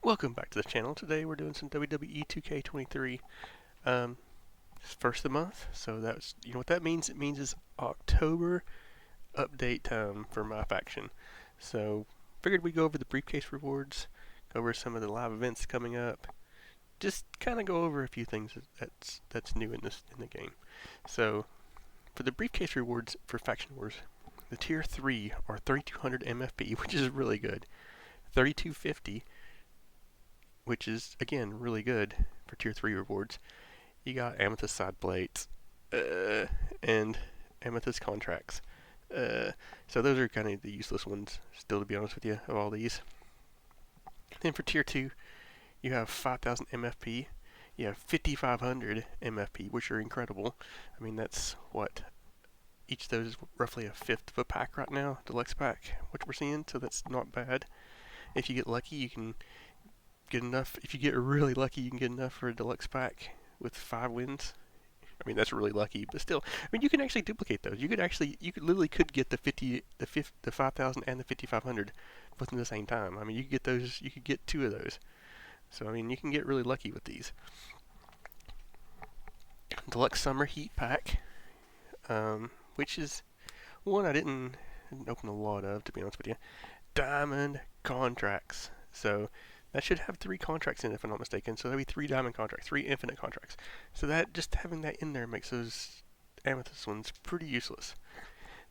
Welcome back to the channel. Today we're doing some WWE 2K23. It's first of the month, so that's, you know what that means? It means it's October update time for my faction. So figured we'd go over the briefcase rewards, go over some of the live events coming up, just kind of go over a few things that's new in the game. So for the briefcase rewards for Faction Wars, the tier 3 are 3200 MFP, which is really good. 3250, which is again really good for tier 3 rewards. You got amethyst side plates and amethyst contracts. So those are kind of the useless ones still, to be honest with you, of all these. Then for tier 2, you have 5000 MFP. You have 5500 MFP, which are incredible. I mean, that's what, each of those is roughly a fifth of a pack right now, deluxe pack, which we're seeing, so that's not bad. If you get lucky, you can get enough. If you get really lucky, you can get enough for a deluxe pack with 5 wins. I mean, that's really lucky, but still, I mean, you can actually duplicate those. You could literally get the 5000 and the 5500 both in the same time. I mean, you could get those. You could get 2 of those. So I mean, you can get really lucky with these. Deluxe Summer Heat Pack, which is one I didn't open a lot of, to be honest with you. Diamond contracts. So that should have 3 contracts in it, if I'm not mistaken. So that'd be 3 diamond contracts, 3 infinite contracts. So that, just having that in there makes those amethyst ones pretty useless.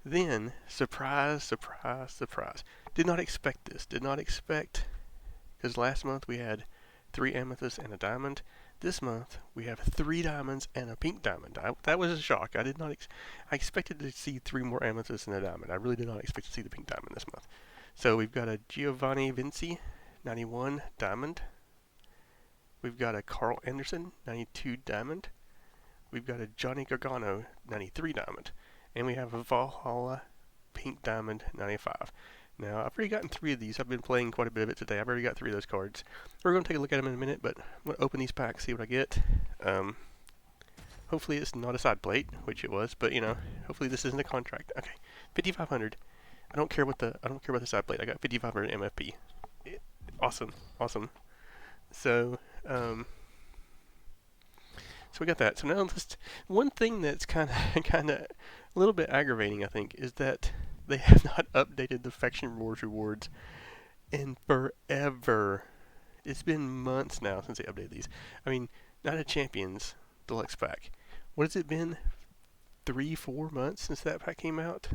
Then, surprise, surprise, surprise. Did not expect this. Did not expect, because last month we had 3 amethysts and a diamond. This month we have 3 diamonds and a pink diamond. That was a shock. I expected to see 3 more amethysts and a diamond. I really did not expect to see the pink diamond this month. So we've got a Giovanni Vinci 91 diamond. We've got a Carl Anderson 92 diamond. We've got a Johnny Gargano 93 diamond. And we have a Valhalla pink diamond 95. Now, I've already gotten 3 of these. I've been playing quite a bit of it today. I've already got 3 of those cards. We're going to take a look at them in a minute, but I'm going to open these packs, see what I get. Hopefully it's not a side plate, which it was, but you know, hopefully this isn't a contract. Okay, 5500. I don't care about the side plate. I got 5500 MFP. Awesome, awesome. So, so we got that. So now just one thing that's kind of a little bit aggravating, I think, is that they have not updated the Faction Wars rewards in forever. It's been months now since they updated these. I mean, Night of Champions Deluxe Pack. What has it been? 3, 4 months since that pack came out?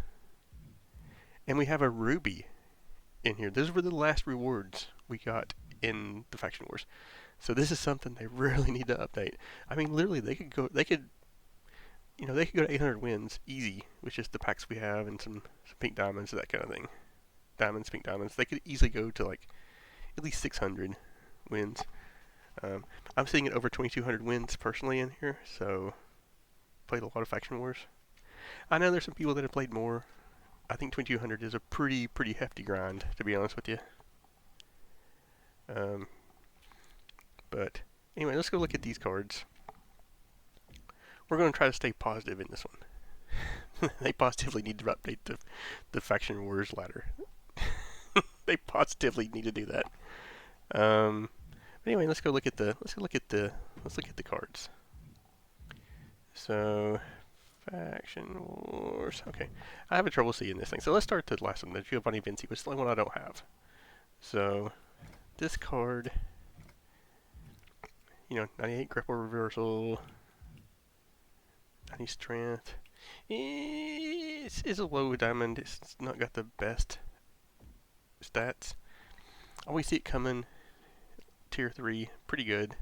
And we have a Ruby in here. Those were the last rewards we got in the Faction Wars. So this is something they really need to update. I mean, literally, they could go to 800 wins easy with just the packs we have and some pink diamonds, that kind of thing. Diamonds, pink diamonds. They could easily go to like at least 600 wins. I'm sitting at over 2,200 wins personally in here, so played a lot of Faction Wars. I know there's some people that have played more. I think 2,200 is a pretty hefty grind, to be honest with you. But anyway, let's go look at these cards. We're going to try to stay positive in this one. They positively need to update the Faction Wars ladder. They positively need to do that. But anyway, let's look at the cards. So, Faction Wars. Okay, I have trouble seeing this thing. So let's start the last one. The Giovanni Vinci was the only one I don't have. So this card, 98 grapple reversal, 90 strength. It's a low diamond. It's not got the best stats. Always see it coming. Tier 3, pretty good.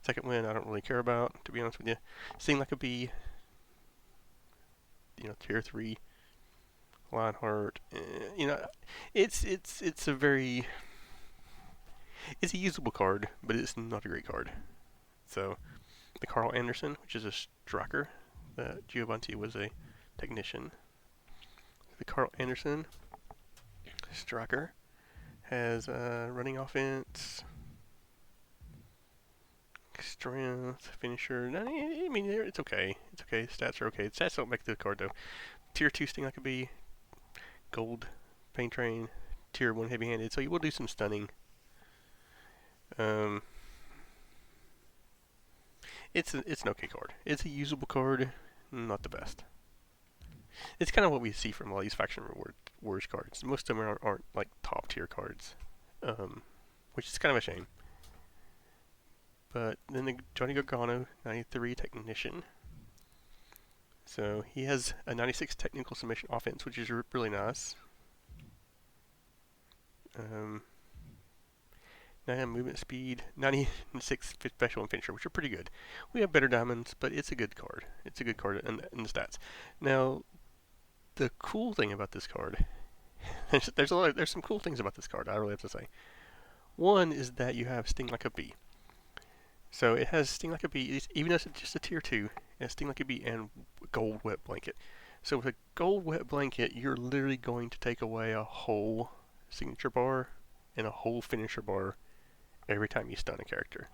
Second win, I don't really care about, to be honest with you. Seemed like it'd be, tier 3. Lionheart. It's a usable card, but it's not a great card. So, the Carl Anderson, which is a striker. Giovanni was a technician. The Carl Anderson striker has running offense, strength, finisher. I mean, it's okay. It's okay. Stats are okay. Stats don't make the card though. Tier 2 sting like a bee. Gold pain train. Tier 1 heavy handed. So you will do some stunning. Um, it's an okay card. It's a usable card, not the best. It's kind of what we see from all these faction wars cards. Most of them aren't like top tier cards, which is kind of a shame. But then the Johnny Gargano 93 Technician. So he has a 96 technical submission offense, which is really nice. 99 movement speed, 96 special and finisher, which are pretty good. We have better diamonds, but it's a good card. It's a good card in the stats. Now, the cool thing about this card, there's some cool things about this card. I really have to say. One is that you have Sting Like a Bee. So it has Sting Like a Bee, even though it's just a tier 2, it has Sting Like a Bee and Gold Wet Blanket. So with a Gold Wet Blanket, you're literally going to take away a whole signature bar and a whole finisher bar every time you stun a character.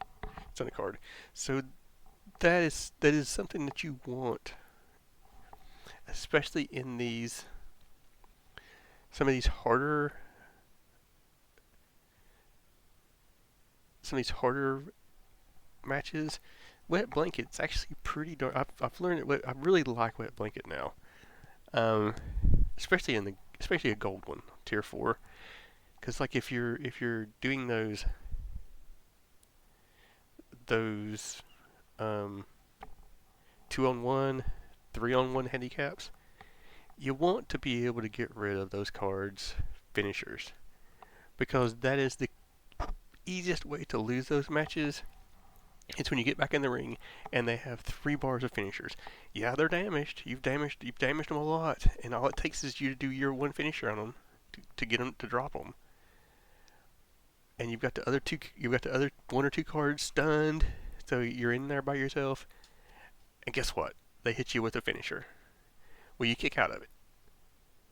Stun a card. So that is something that you want, especially in some of these harder matches. Wet Blanket's actually pretty dark. I've learned it. I really like Wet Blanket now, especially a gold one, tier 4. Because like if you're doing those 2-on-1, 3-on-1 handicaps, you want to be able to get rid of those cards' finishers, because that is the easiest way to lose those matches. It's when you get back in the ring and they have 3 bars of finishers. Yeah, they're damaged. You've damaged them a lot, and all it takes is you to do your one finisher on them to get them to drop them. And you've got the other 1 or 2 cards stunned, so you're in there by yourself. And guess what? They hit you with a finisher. Well, you kick out of it.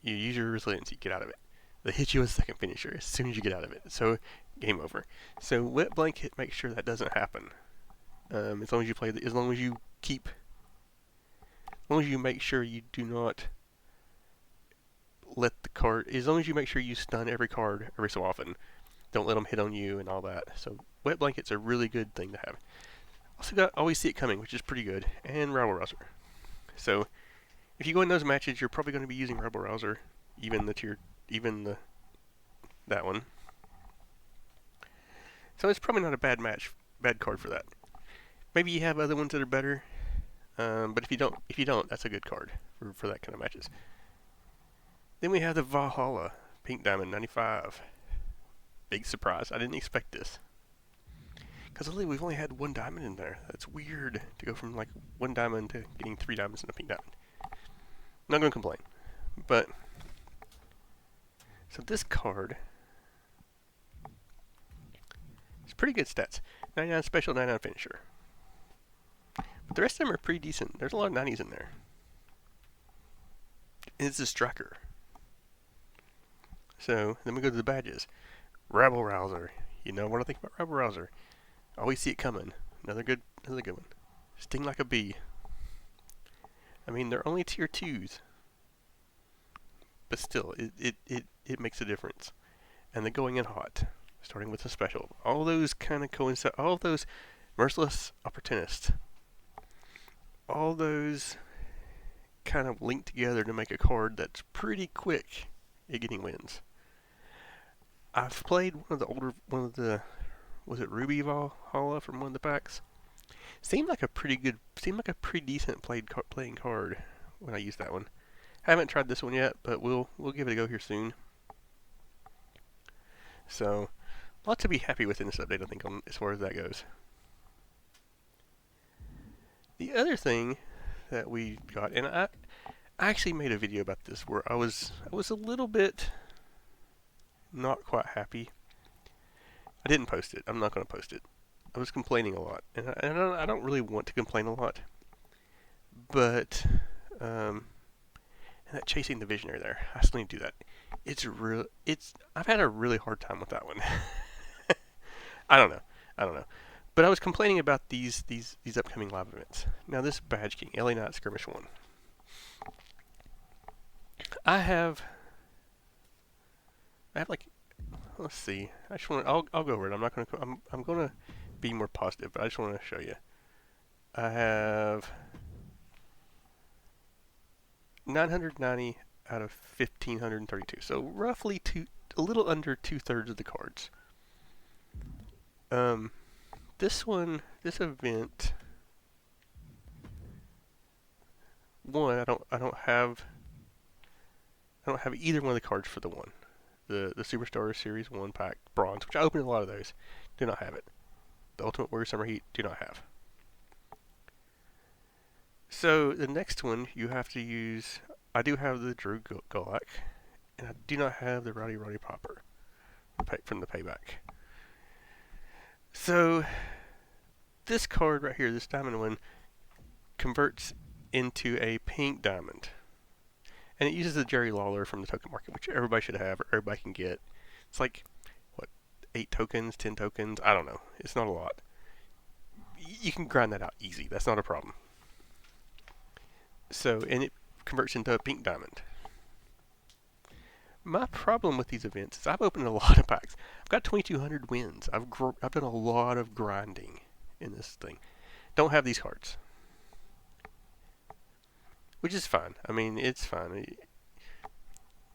You use your resiliency, get out of it. They hit you with a second finisher as soon as you get out of it. So, game over. So, Wet Blanket makes sure that doesn't happen. As long as you make sure you do not let the card, as long as you make sure you stun every card every so often. Don't let them hit on you and all that. So Wet Blanket's a really good thing to have. Also got Always See It Coming, which is pretty good, and Rabble Rouser. So if you go in those matches, you're probably going to be using Rabble Rouser, that one. So it's probably not a bad card for that. Maybe you have other ones that are better, but if you don't, that's a good card for that kind of matches. Then we have the Valhalla Pink Diamond 95. Big surprise. I didn't expect this. Because we've only had 1 diamond in there. That's weird to go from like 1 diamond to getting 3 diamonds in a pink diamond. Not going to complain. But, so this card is pretty good stats. 99 special, 99 finisher. But the rest of them are pretty decent. There's a lot of 90s in there. And it's a striker. So, then we go to the badges. Rabble Rouser. You know what I think about Rabble Rouser. Always See It Coming. Another good one. Sting Like a Bee. I mean, they're only tier 2s. But still, it makes a difference. And the Going In Hot. Starting with the special. All those kind of coincide. All those Merciless Opportunists. All those kind of link together to make a card that's pretty quick at getting wins. I've played was it Ruby Valhalla from one of the packs? Seemed like a pretty decent playing card when I used that one. Haven't tried this one yet, but we'll give it a go here soon. So, a lot to be happy with in this update, I think, as far as that goes. The other thing that we got, and I actually made a video about this where I was a little bit not quite happy. I didn't post it. I'm not going to post it. I was complaining a lot, and I don't really want to complain a lot. But and that Chasing the Visionary there, I still need to do that. I've had a really hard time with that one. I don't know. But I was complaining about these upcoming live events. Now this Badge King, LA Knight Skirmish 1. I have like, let's see. I just want. I'll go over it. I'm not gonna. I'm gonna be more positive, but I just want to show you. I have 990 out of 1532. So roughly a little under 2/3 of the cards. This event, one, I don't have either one of the cards for the one. The Superstar Series 1 pack bronze, which I opened a lot of those, do not have it. The Ultimate Warrior Summer Heat, do not have. So the next one you have to use, I do have the Drew Gulak, and I do not have the Roddy Piper from the Payback. So this card right here, this diamond one, converts into a pink diamond. And it uses the Jerry Lawler from the token market, which everybody should have, or everybody can get. It's like, what, 8 tokens, 10 tokens? I don't know. It's not a lot. You can grind that out easy. That's not a problem. So, and it converts into a pink diamond. My problem with these events is I've opened a lot of packs. I've got 2,200 wins. I've done a lot of grinding in this thing. Don't have these cards. Which is fine. I mean, it's fine.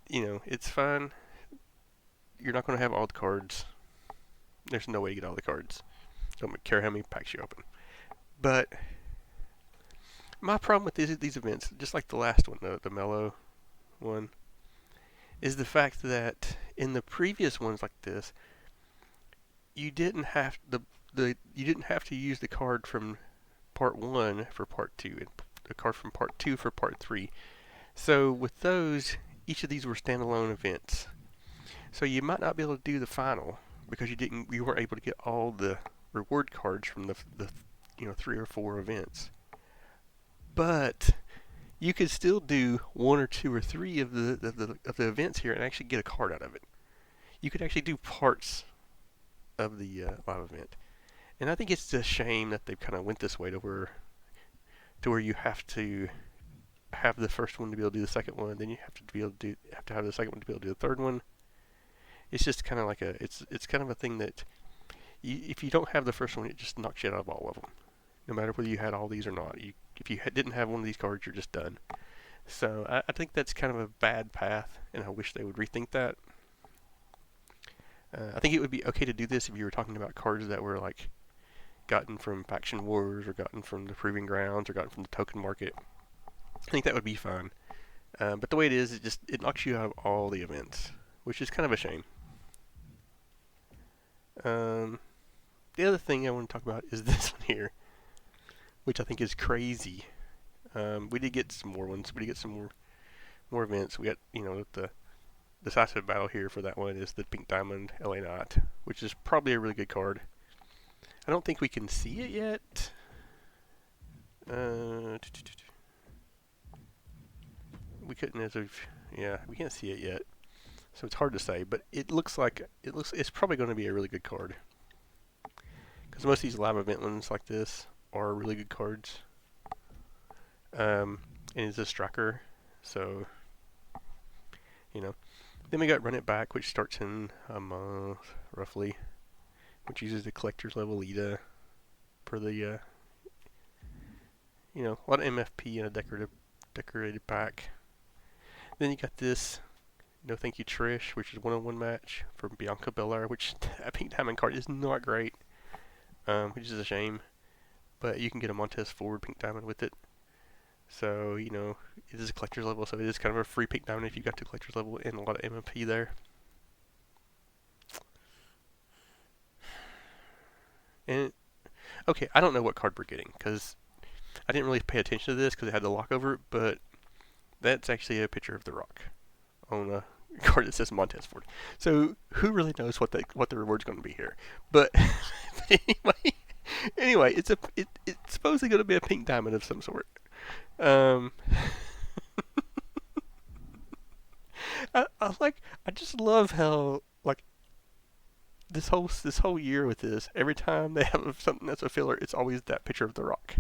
You know, it's fine. You're not going to have all the cards. There's no way to get all the cards. Don't care how many packs you open. But my problem with these events, just like the last one, the Mellow one, is the fact that in the previous ones like this, you didn't have you didn't have to use the card from part 1 for part 2 and the card from part 2 for part 3. So with those, each of these were standalone events. So you might not be able to do the final because you weren't able to get all the reward cards from the 3 or 4 events. But you could still do 1 or 2 or 3 of the events here and actually get a card out of it. You could actually do parts of the live event. And I think it's a shame that they've kind of went this way to where you have to have the first one to be able to do the second one, then you have to have the second one to be able to do the third one. It's just kind of like it's kind of a thing that if you don't have the first one, it just knocks you out of all of them. No matter whether you had all these or not, if you didn't have one of these cards, you're just done. So I think that's kind of a bad path, and I wish they would rethink that. I think it would be okay to do this if you were talking about cards that were like gotten from Faction Wars, or gotten from the Proving Grounds, or gotten from the token market. I think that would be fine. But the way it is, it knocks you out of all the events, which is kind of a shame. The other thing I want to talk about is this one here, which I think is crazy. We did get some more ones. We did get some more events. We got, the decisive battle here for that one is the Pink Diamond LA Knight, which is probably a really good card. I don't think we can see it yet. We couldn't we can't see it yet. So it's hard to say, but it's probably going to be a really good card. Because most of these live event ones like this are really good cards. And it's a striker, so Then we got Run It Back, which starts in a month roughly, which uses the collector's level Lita for the a lot of MFP and a decorated pack. Then you got this No Thank You Trish, which is a 1-on-1 match from Bianca Belair, which that Pink Diamond card is not great, which is a shame. But you can get a Montez Ford Pink Diamond with it. So, it is a collector's level, so it is kind of a free Pink Diamond if you got to collector's level and a lot of MFP there. And, okay, I don't know what card we're getting, because I didn't really pay attention to this because it had the lock over it, but that's actually a picture of The Rock on a card that says Montez Ford. So who really knows what the reward's going to be here? But anyway, it's supposedly going to be a Pink Diamond of some sort. I just love how this whole year with this, every time they have something that's a filler, it's always that picture of The Rock.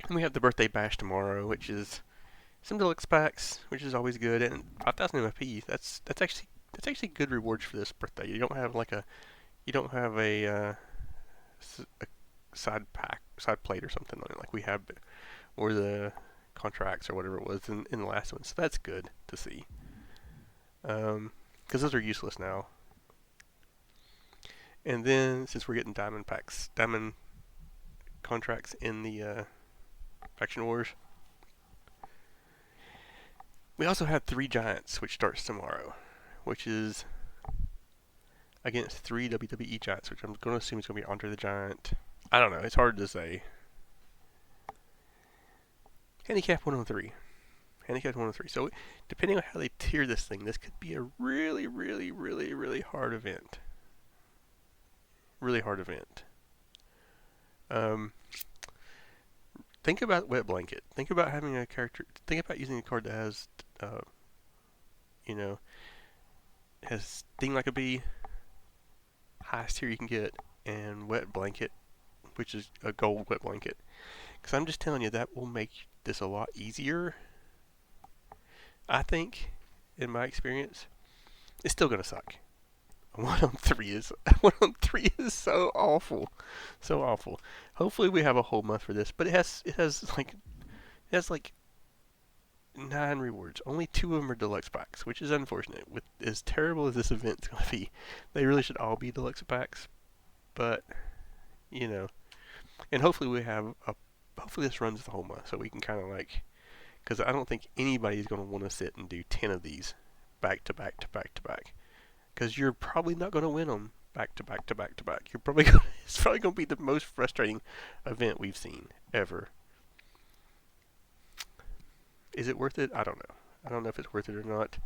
And we have the Birthday Bash tomorrow, which is some deluxe packs, which is always good, and 5,000 MFP. That's actually good rewards for this birthday. You don't have like a you don't have a side plate or something on it like we have, or the contracts or whatever it was in the last one. So that's good to see. Because those are useless now. And then since we're getting diamond contracts in the faction wars, we also have 3 giants, which starts tomorrow, which is against 3 WWE giants, which I'm going to assume is going to be Andre the Giant. I don't know. It's hard to say. Handicap 103. Handicap 103. So depending on how they tier this thing, this could be a really, really, really, really hard event. Really hard event. Think about Wet Blanket. Think about having a character. Think about using a card that has, you know, has Sting Like a Bee, highest tier you can get, and Wet Blanket, which is a gold Wet Blanket. Because I'm just telling you, that will make this a lot easier. I think, in my experience, it's still gonna suck. 1 on 3 is 1 on 3 is so awful, so awful. Hopefully we have a whole month for this, but it has like 9 rewards. Only 2 of them are deluxe packs, which is unfortunate. With as terrible as this event's gonna be, they really should all be deluxe packs. But you know, and hopefully hopefully this runs the whole month, so we can kind of like, because I don't think anybody's gonna want to sit and do 10 of these back to back to back to back, because you're probably not gonna win them back to back to back to back. It's probably gonna be the most frustrating event we've seen ever. Is it worth it? I don't know. I don't know if it's worth it or not.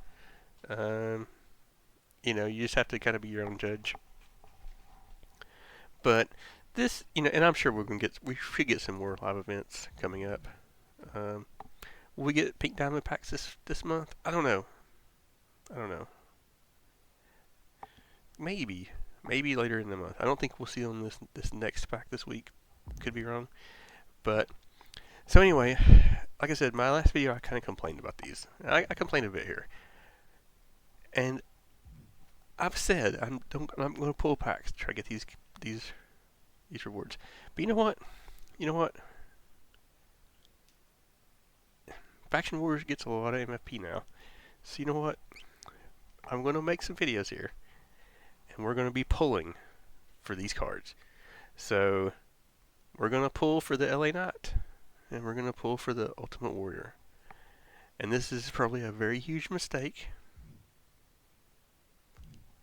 You just have to kind of be your own judge. But this, and I'm sure we should get some more live events coming up. Will we get Pink Diamond packs this month? I don't know. Maybe later in the month. I don't think we'll see on this next pack this week. Could be wrong. But so anyway, like I said, my last video I kind of complained about these. I complained a bit here, and I've said I'm going to pull packs to try to get these rewards. But you know what? Faction Wars gets a lot of MFP now. So you know what? I'm going to make some videos here, and we're going to be pulling for these cards. So we're going to pull for the LA Knight, and we're going to pull for the Ultimate Warrior. And this is probably a very huge mistake,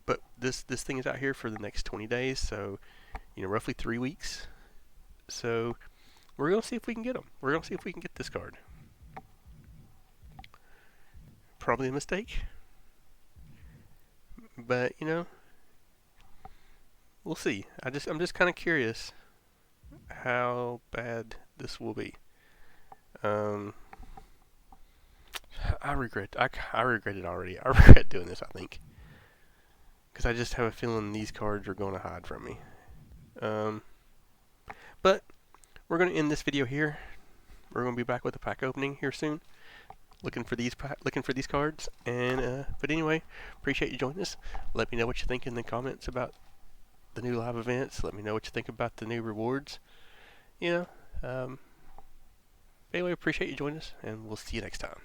but this thing is out here for the next 20 days, so roughly 3 weeks. So we're going to see if we can get them. We're going to see if we can get this card. Probably a mistake, but we'll see. I'm just kind of curious how bad this will be. I regret it already. I regret doing this, I think, because I just have a feeling these cards are going to hide from me. But we're going to end this video here. We're going to be back with a pack opening here soon. Looking for these cards, and but anyway, appreciate you joining us. Let me know what you think in the comments about the new live events. Let me know what you think about the new rewards. Anyway, appreciate you joining us, and we'll see you next time.